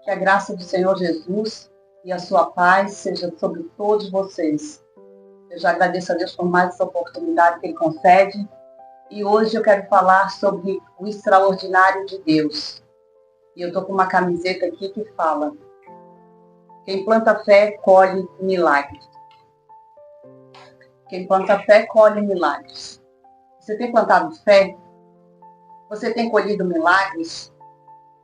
Que a graça do Senhor Jesus e a sua paz seja sobre todos vocês. Eu já agradeço a Deus por mais essa oportunidade que Ele concede. E hoje eu quero falar sobre o extraordinário de Deus. E eu estou com uma camiseta aqui que fala: quem planta fé, colhe milagres. Quem planta fé, colhe milagres. Você tem plantado fé? Você tem colhido milagres?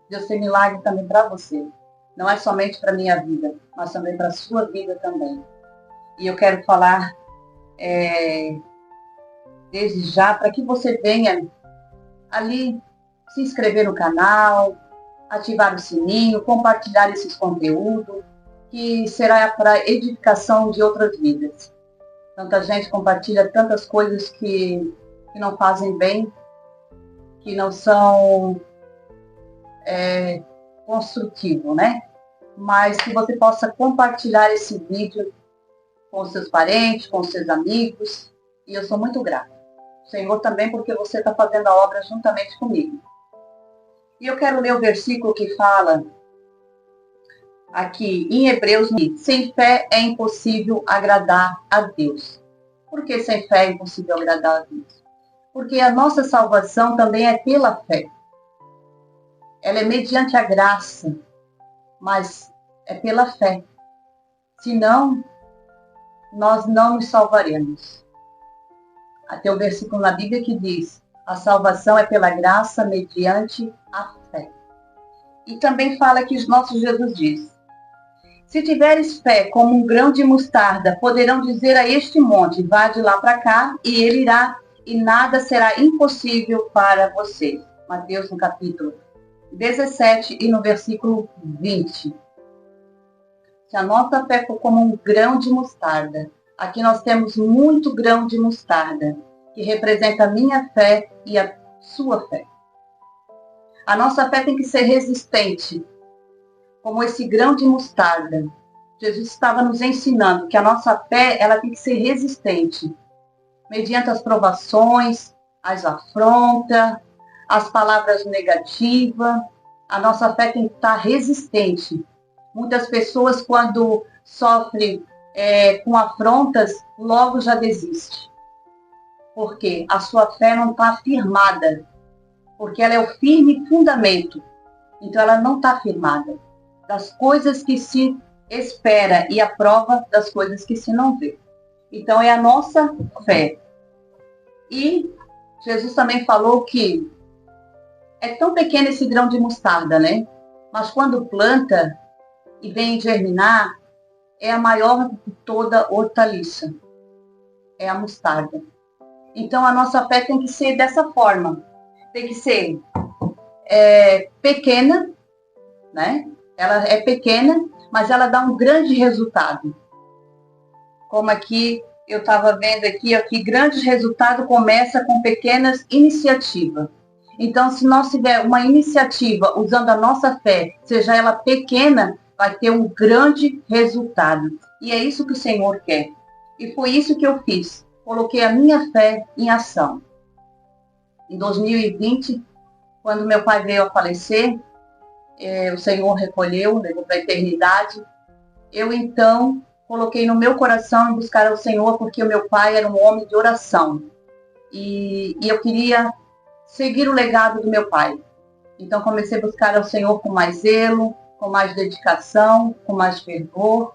Deus tem milagre também para você. Não é somente para a minha vida, mas também para a sua vida também. E eu quero falar desde já para que você venha ali se inscrever no canal, ativar o sininho, compartilhar esses conteúdos, que será para edificação de outras vidas. Tanta gente compartilha tantas coisas que não fazem bem, que não são construtivos, né? Mas que você possa compartilhar esse vídeo com seus parentes, com seus amigos. E eu sou muito grata. Senhor, também porque você está fazendo a obra juntamente comigo. E eu quero ler o versículo que fala aqui em Hebreus: sem fé é impossível agradar a Deus. Por que sem fé é impossível agradar a Deus? Porque a nossa salvação também é pela fé. Ela é mediante a graça, mas é pela fé. Senão, nós não nos salvaremos. Até o versículo na Bíblia que diz: a salvação é pela graça mediante a fé. E também fala que o nosso Jesus diz: se tiveres fé como um grão de mostarda, poderão dizer a este monte: vá de lá para cá, e ele irá, e nada será impossível para vocês. Mateus, no capítulo 17 e no versículo 20. Se a nossa fé for como um grão de mostarda, aqui nós temos muito grão de mostarda, que representa a minha fé e a sua fé. A nossa fé tem que ser resistente, como esse grão de mostarda. Jesus estava nos ensinando que a nossa fé ela tem que ser resistente, mediante as provações, as afrontas, as palavras negativas. A nossa fé tem que estar resistente. Muitas pessoas, quando sofrem com afrontas, logo já desistem. Porque a sua fé não está firmada. Porque ela é o firme fundamento. Então, ela não está firmada. Das coisas que se espera e a prova das coisas que se não vê. Então, é a nossa fé. E Jesus também falou que é tão pequeno esse grão de mostarda, né? Mas quando planta e vem germinar, é a maior de toda hortaliça. É a mostarda. Então, a nossa fé tem que ser dessa forma. Tem que ser pequena, né? Ela é pequena, mas ela dá um grande resultado. Como aqui, eu estava vendo aqui, grande resultado começa com pequenas iniciativas. Então, se nós tivermos uma iniciativa usando a nossa fé, seja ela pequena, vai ter um grande resultado. E é isso que o Senhor quer. E foi isso que eu fiz. Coloquei a minha fé em ação. Em 2020, quando meu pai veio a falecer, o Senhor recolheu, levou para a eternidade. Eu, então, coloquei no meu coração em buscar ao Senhor, porque o meu pai era um homem de oração. E eu queria seguir o legado do meu pai. Então, comecei a buscar ao Senhor com mais zelo, com mais dedicação, com mais fervor.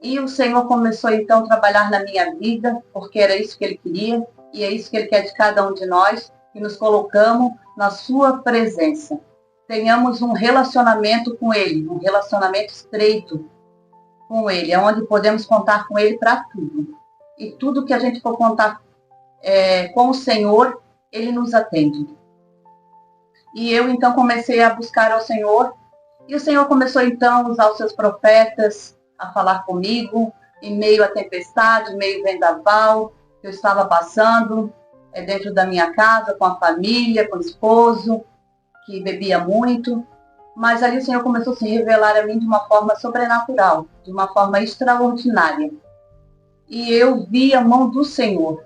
E o Senhor começou, então, a trabalhar na minha vida, porque era isso que Ele queria, e é isso que Ele quer de cada um de nós, que nos colocamos na sua presença. Tenhamos um relacionamento com Ele, um relacionamento estreito com Ele, onde podemos contar com Ele para tudo. E tudo que a gente for contar com o Senhor, Ele nos atende. E eu, então, comecei a buscar ao Senhor, e o Senhor começou, então, a usar os seus profetas a falar comigo, em meio à tempestade, em meio ao vendaval que eu estava passando, dentro da minha casa, com a família, com o esposo, que bebia muito. Mas ali o Senhor começou a se revelar a mim de uma forma sobrenatural, de uma forma extraordinária. E eu vi a mão do Senhor.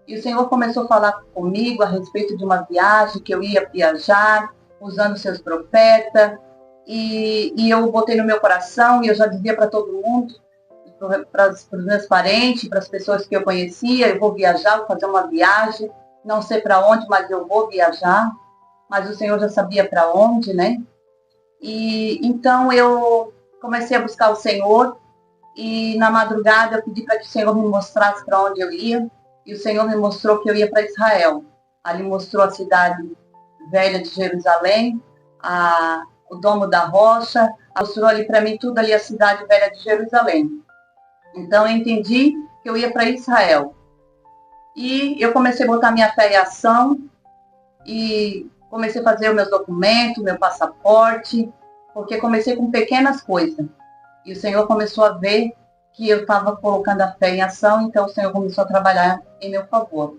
E o Senhor começou a falar comigo a respeito de uma viagem, que eu ia viajar, usando seus profetas, e eu botei no meu coração, e eu já dizia para todo mundo, para os meus parentes, para as pessoas que eu conhecia, eu vou viajar, vou fazer uma viagem, não sei para onde, mas eu vou viajar, mas o Senhor já sabia para onde, né? E então eu comecei a buscar o Senhor, e na madrugada eu pedi para que o Senhor me mostrasse para onde eu ia, e o Senhor me mostrou que eu ia para Israel. Ali mostrou a cidade velha de Jerusalém, o Domo da Rocha, mostrou ali para mim tudo ali a cidade velha de Jerusalém. Então eu entendi que eu ia para Israel. E eu comecei a botar minha fé em ação e comecei a fazer os meus documentos, meu passaporte, porque comecei com pequenas coisas. E o Senhor começou a ver que eu estava colocando a fé em ação, então o Senhor começou a trabalhar em meu favor.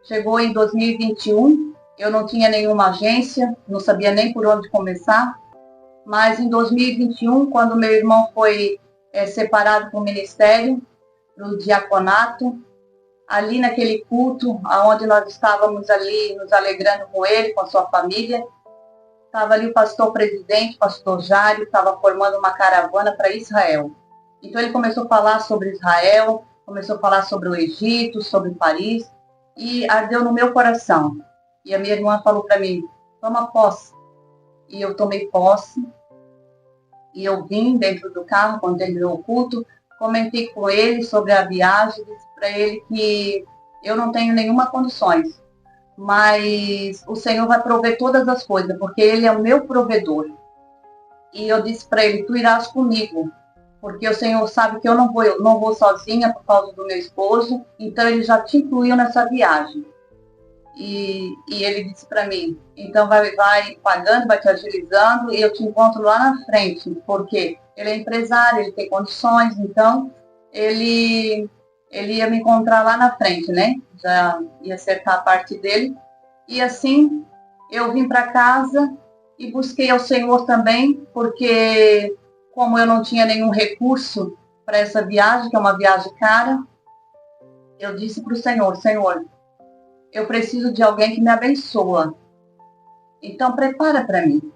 Chegou em 2021, eu não tinha nenhuma agência, não sabia nem por onde começar, mas em 2021, quando meu irmão foi separado do ministério, do diaconato, ali naquele culto, onde nós estávamos ali nos alegrando com ele, com a sua família, estava ali o pastor presidente, pastor Jário, estava formando uma caravana para Israel. Então ele começou a falar sobre Israel, começou a falar sobre o Egito, sobre Paris, e ardeu no meu coração. E a minha irmã falou para mim, toma posse. E eu tomei posse, e eu vim dentro do carro, quando terminou o culto, comentei com ele sobre a viagem, disse para ele que eu não tenho nenhuma condições, mas o Senhor vai prover todas as coisas, porque Ele é o meu provedor. E eu disse para ele, tu irás comigo, porque o Senhor sabe que eu não vou sozinha por causa do meu esposo, então Ele já te incluiu nessa viagem. E ele disse para mim, então vai pagando, vai te agilizando, e eu te encontro lá na frente, porque ele é empresário, ele tem condições, então ele ia me encontrar lá na frente, né? Já ia acertar a parte dele. E assim, eu vim para casa e busquei ao Senhor também, porque como eu não tinha nenhum recurso para essa viagem, que é uma viagem cara, eu disse para o Senhor, Senhor, eu preciso de alguém que me abençoa. Então, prepara para mim.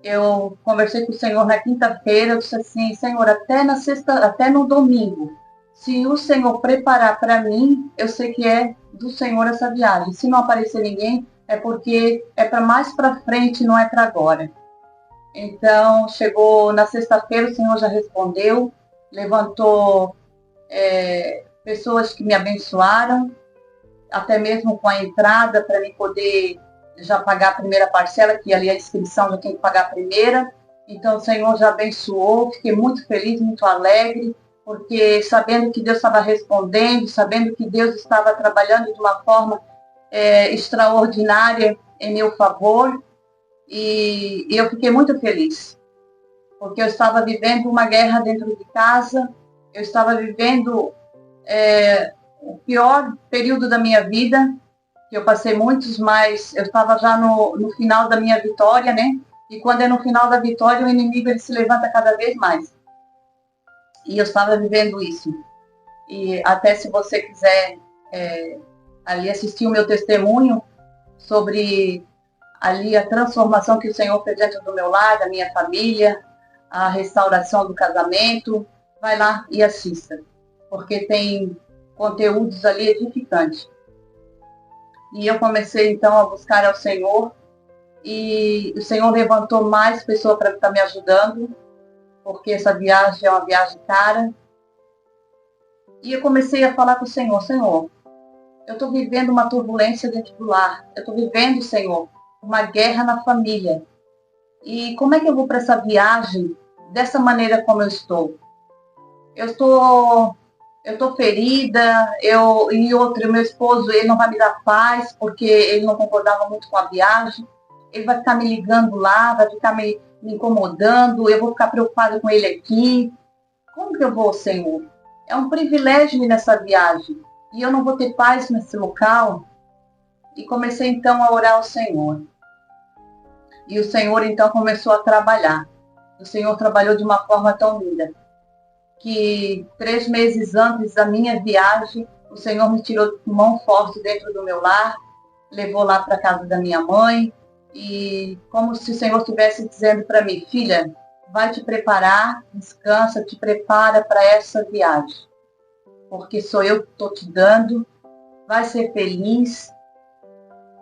Eu conversei com o Senhor na quinta-feira, eu disse assim, Senhor, até no domingo, se o Senhor preparar para mim, eu sei que é do Senhor essa viagem. Se não aparecer ninguém, é porque é para mais para frente, não é para agora. Então, chegou na sexta-feira, o Senhor já respondeu, levantou pessoas que me abençoaram, até mesmo com a entrada, para mim poder já pagar a primeira parcela, que ali a inscrição já tem que pagar a primeira. Então, o Senhor já abençoou, fiquei muito feliz, muito alegre, porque sabendo que Deus estava respondendo, sabendo que Deus estava trabalhando de uma forma extraordinária em meu favor, e eu fiquei muito feliz, porque eu estava vivendo uma guerra dentro de casa, eu estava vivendo o pior período da minha vida, que eu passei muitos, mas eu estava já no final da minha vitória, né? E quando é no final da vitória, o inimigo ele se levanta cada vez mais. E eu estava vivendo isso. E até se você quiser ali assistir o meu testemunho sobre ali a transformação que o Senhor fez dentro do meu lar, da minha família, a restauração do casamento, vai lá e assista, porque tem conteúdos ali edificantes. E eu comecei então a buscar ao Senhor, e o Senhor levantou mais pessoas para estar me ajudando, porque essa viagem é uma viagem cara. E eu comecei a falar com o Senhor, Senhor, eu estou vivendo uma turbulência dentro do lar, eu estou vivendo, Senhor, uma guerra na família. E como é que eu vou para essa viagem dessa maneira como eu estou? Eu estou ferida, e outro, meu esposo, ele não vai me dar paz, porque ele não concordava muito com a viagem, ele vai ficar me ligando lá, vai ficar me incomodando, eu vou ficar preocupada com ele aqui. Como que eu vou, Senhor? É um privilégio ir nessa viagem, e eu não vou ter paz nesse local. E comecei então a orar ao Senhor. E o Senhor então começou a trabalhar. O Senhor trabalhou de uma forma tão linda, que 3 meses antes da minha viagem, o Senhor me tirou de mão forte dentro do meu lar, levou lá para a casa da minha mãe, E como se o Senhor estivesse dizendo para mim, filha, vai te preparar, descansa, te prepara para essa viagem. Porque sou eu que estou te dando, vai ser feliz,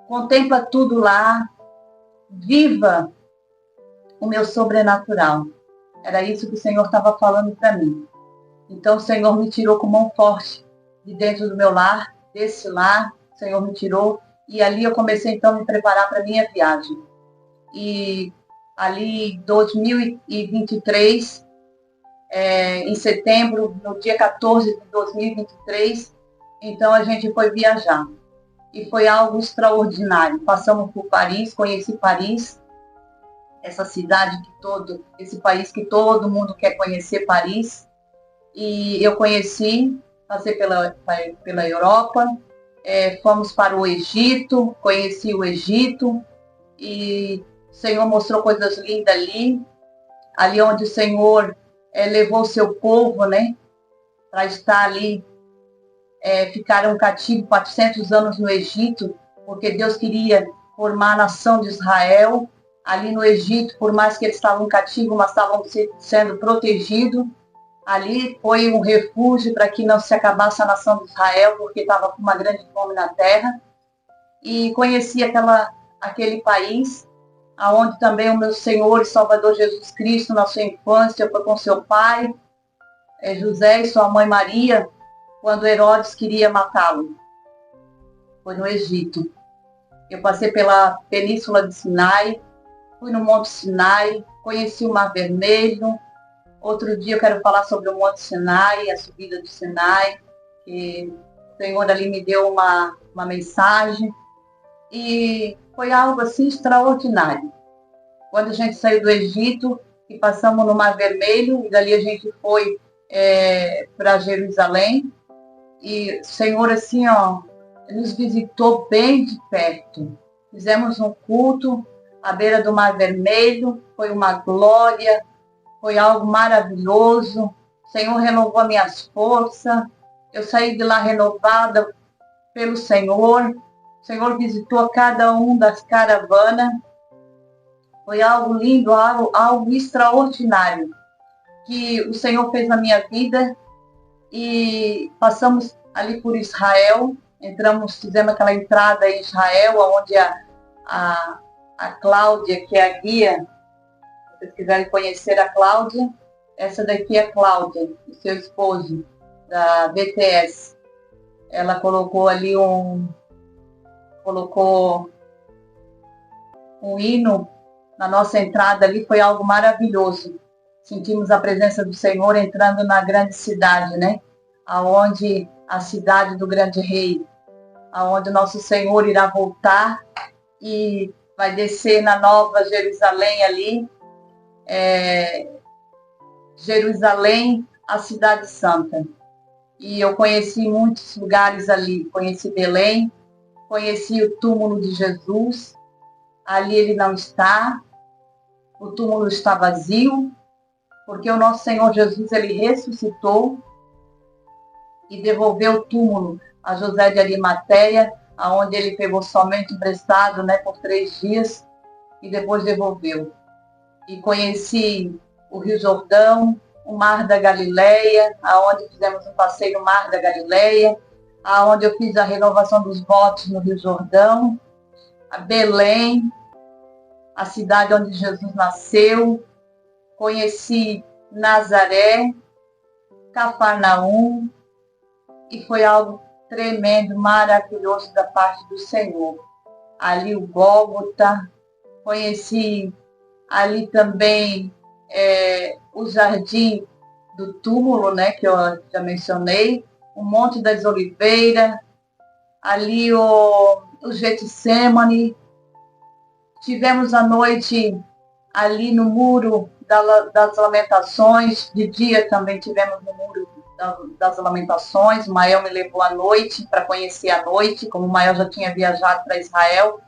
contempla tudo lá, viva o meu sobrenatural. Era isso que o Senhor estava falando para mim. Então o Senhor me tirou com mão forte de dentro do meu lar, desse lar, o Senhor me tirou, e ali eu comecei então a me preparar para a minha viagem. E ali em 2023, em setembro, no dia 14 de 2023, então a gente foi viajar. E foi algo extraordinário. Passamos por Paris, conheci Paris, essa cidade esse país que todo mundo quer conhecer, Paris. E eu conheci, passei pela Europa, fomos para o Egito, conheci o Egito, e o Senhor mostrou coisas lindas ali onde o Senhor levou o seu povo, né, para estar ali, ficaram cativos 400 anos no Egito, porque Deus queria formar a nação de Israel. Ali no Egito, por mais que eles estavam cativos, mas estavam sendo protegidos. Ali foi um refúgio para que não se acabasse a nação de Israel, porque estava com uma grande fome na terra. E conheci aquele país, aonde também o meu Senhor e Salvador Jesus Cristo, na sua infância, foi com seu pai, José, e sua mãe Maria, quando Herodes queria matá-lo. Foi no Egito. Eu passei pela Península de Sinai, fui no Monte Sinai, conheci o Mar Vermelho. Outro dia eu quero falar sobre o Monte Sinai, a subida do Sinai, que o Senhor ali me deu uma mensagem. E foi algo assim extraordinário. Quando a gente saiu do Egito e passamos no Mar Vermelho, e dali a gente foi para Jerusalém, e o Senhor assim, nos visitou bem de perto. Fizemos um culto à beira do Mar Vermelho, foi uma glória, foi algo maravilhoso. O Senhor renovou minhas forças, eu saí de lá renovada pelo Senhor. O Senhor visitou cada um das caravanas. Foi algo lindo, algo extraordinário que o Senhor fez na minha vida. E passamos ali por Israel, fizemos aquela entrada em Israel, onde a Cláudia, que é a guia, se vocês quiserem conhecer a Cláudia, essa daqui é a Cláudia, o seu esposo, da BTS. Ela colocou ali um hino na nossa entrada ali, foi algo maravilhoso. Sentimos a presença do Senhor entrando na grande cidade, né? Aonde a cidade do grande rei, aonde nosso Senhor irá voltar e vai descer na Nova Jerusalém ali, Jerusalém, a cidade santa. E eu conheci muitos lugares ali, conheci Belém, conheci o túmulo de Jesus, ali ele não está, o túmulo está vazio, porque o nosso Senhor Jesus, ele ressuscitou e devolveu o túmulo a José de Arimateia, aonde ele pegou somente emprestado, né, por 3 dias, e depois devolveu. E conheci o Rio Jordão, o Mar da Galileia, aonde fizemos um passeio no Mar da Galileia, aonde eu fiz a renovação dos votos no Rio Jordão, a Belém, a cidade onde Jesus nasceu, conheci Nazaré, Cafarnaum, e foi algo tremendo, maravilhoso da parte do Senhor. Ali o Gólgota, conheci ali também o Jardim do Túmulo, né, que eu já mencionei, o Monte das Oliveiras, ali o Getsemane. Tivemos a noite ali no Muro das Lamentações, de dia também tivemos no Muro das Lamentações. O Mael me levou à noite para conhecer a noite, como o Mael já tinha viajado para Israel,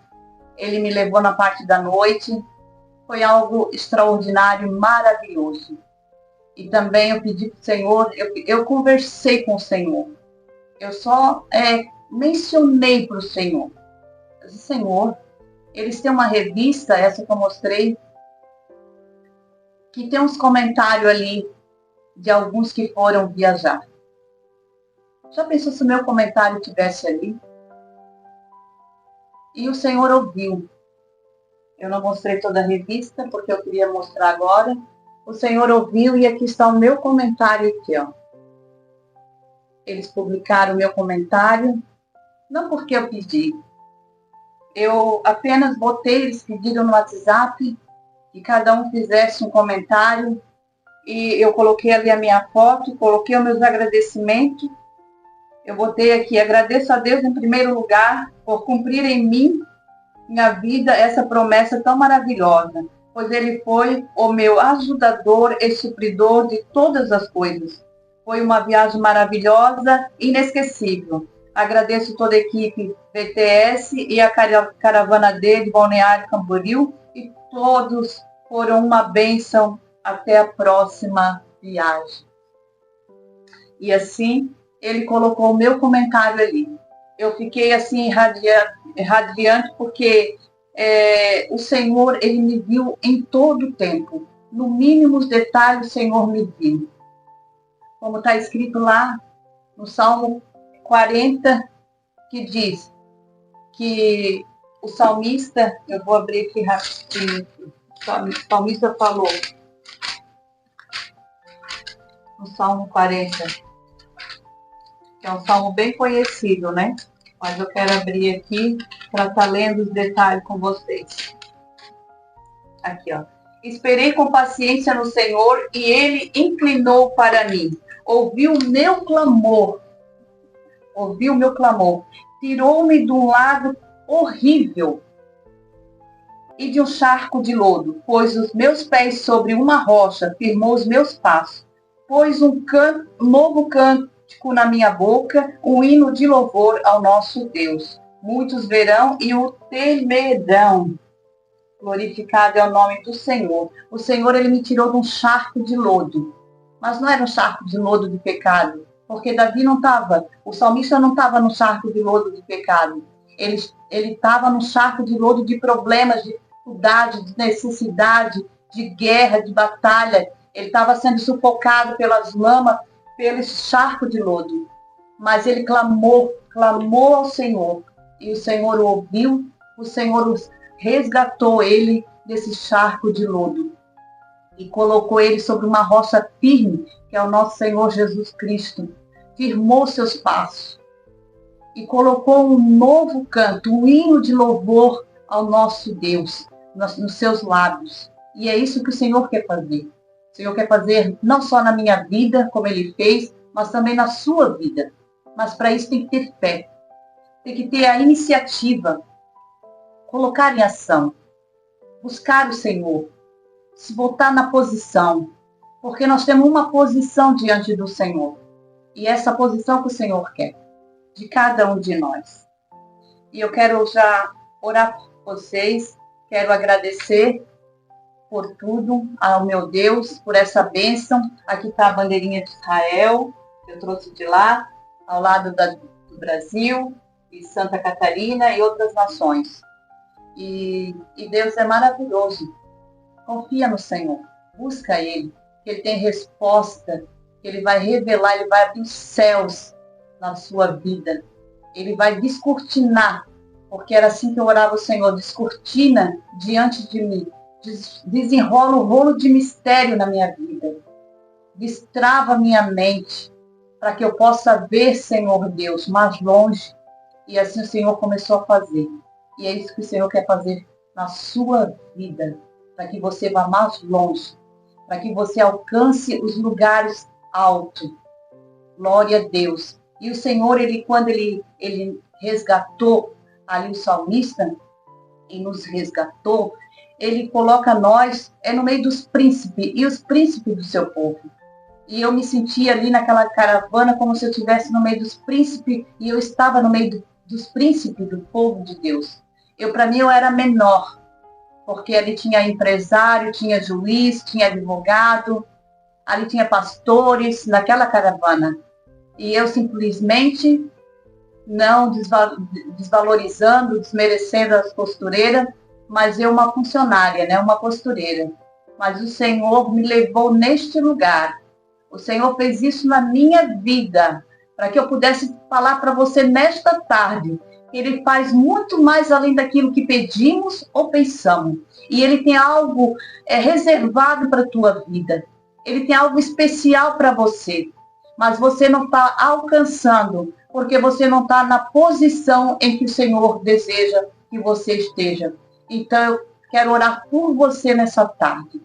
ele me levou na parte da noite. Foi algo extraordinário, maravilhoso. E também eu pedi para o Senhor, eu conversei com o Senhor, eu só mencionei para o Senhor, Senhor, Eles têm uma revista, essa que eu mostrei, que tem uns comentários ali de alguns que foram viajar. Já pensou se o meu comentário estivesse ali? E o Senhor ouviu. Eu não mostrei toda a revista, porque eu queria mostrar agora. O Senhor ouviu e aqui está o meu comentário aqui, ó. Eles publicaram o meu comentário, não porque eu pedi. Eu apenas botei, eles pediram no WhatsApp, que cada um fizesse um comentário, e eu coloquei ali a minha foto, coloquei os meus agradecimentos. Eu botei aqui, agradeço a Deus em primeiro lugar por cumprir em mim, minha vida, essa promessa tão maravilhosa, pois Ele foi o meu ajudador e supridor de todas as coisas. Foi uma viagem maravilhosa, inesquecível. Agradeço toda a equipe BTS e a caravana D de Balneário Camboriú, e todos foram uma bênção. Até a próxima viagem. E assim, ele colocou o meu comentário ali. Eu fiquei assim radiante porque o Senhor, ele me viu em todo o tempo. No mínimos detalhes, o Senhor me viu. Como está escrito lá no Salmo 40, que diz que o salmista, eu vou abrir aqui rapidinho, o salmista falou, no Salmo 40, que é um salmo bem conhecido, né? Mas eu quero abrir aqui para estar lendo os detalhes com vocês. Aqui, ó. Esperei com paciência no Senhor e Ele inclinou para mim. Ouviu o meu clamor. Ouviu o meu clamor. Tirou-me de um lago horrível e de um charco de lodo. Pôs os meus pés sobre uma rocha, firmou os meus passos. Pôs um novo cântico na minha boca, um hino de louvor ao nosso Deus. Muitos verão e o temerão. Glorificado é o nome do Senhor. O Senhor, ele me tirou de um charco de lodo. Mas não era um charco de lodo de pecado, porque Davi não estava, o salmista não estava no charco de lodo de pecado. Ele estava no charco de lodo de problemas, de dificuldade, de necessidade, de guerra, de batalha. Ele estava sendo sufocado pelas lamas, pelo charco de lodo. Mas ele clamou ao Senhor. E o Senhor o ouviu, o Senhor resgatou ele desse charco de lodo. E colocou ele sobre uma rocha firme, que é o nosso Senhor Jesus Cristo. Firmou seus passos. E colocou um novo canto, um hino de louvor ao nosso Deus, nos seus lábios. E é isso que o Senhor quer fazer. O Senhor quer fazer não só na minha vida, como Ele fez, mas também na sua vida. Mas para isso tem que ter fé. Tem que ter a iniciativa. Colocar em ação. Buscar o Senhor. Se botar na posição. Porque nós temos uma posição diante do Senhor. E essa posição que o Senhor quer. De cada um de nós. E eu quero já orar por vocês. Quero agradecer por tudo, ao meu Deus, por essa bênção. Aqui está a bandeirinha de Israel, que eu trouxe de lá, ao lado do Brasil, e Santa Catarina e outras nações. E Deus é maravilhoso. Confia no Senhor, busca Ele, que Ele tem resposta, que Ele vai revelar, Ele vai abrir os céus na sua vida. Ele vai descortinar, porque era assim que eu orava o Senhor, descortina diante de mim. Desenrola o rolo de mistério na minha vida. Destrava minha mente para que eu possa ver, Senhor Deus, mais longe. E assim o Senhor começou a fazer. E é isso que o Senhor quer fazer na sua vida. Para que você vá mais longe. Para que você alcance os lugares altos. Glória a Deus. E o Senhor, quando ele resgatou ali o salmista, e nos resgatou, Ele coloca nós no meio dos príncipes, e os príncipes do seu povo. E eu me sentia ali naquela caravana como se eu estivesse no meio dos príncipes, e eu estava no meio dos príncipes do povo de Deus. Para mim, eu era menor, porque ali tinha empresário, tinha juiz, tinha advogado, ali tinha pastores, naquela caravana. E eu simplesmente, não desvalorizando, desmerecendo as costureiras, mas eu uma funcionária, né, uma costureira. Mas o Senhor me levou neste lugar. O Senhor fez isso na minha vida, para que eu pudesse falar para você nesta tarde. Ele faz muito mais além daquilo que pedimos ou pensamos. E Ele tem algo reservado para a tua vida. Ele tem algo especial para você. Mas você não está alcançando, porque você não está na posição em que o Senhor deseja que você esteja. Então, eu quero orar por você nessa tarde.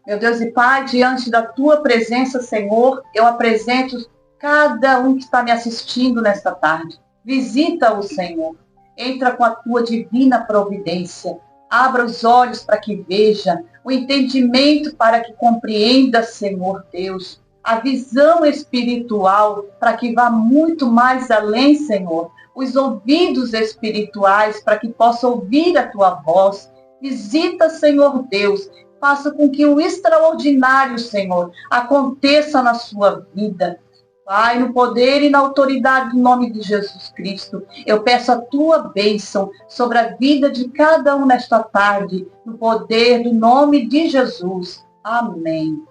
Meu Deus e Pai, diante da tua presença, Senhor, eu apresento cada um que está me assistindo nesta tarde. Visita-o, Senhor. Entra com a tua divina providência. Abra os olhos para que veja, o entendimento para que compreenda, Senhor Deus, a visão espiritual para que vá muito mais além, Senhor. Os ouvidos espirituais para que possa ouvir a tua voz. Visita, Senhor Deus. Faça com que o extraordinário, Senhor, aconteça na sua vida. Pai, no poder e na autoridade do nome de Jesus Cristo, eu peço a tua bênção sobre a vida de cada um nesta tarde, no poder do nome de Jesus. Amém.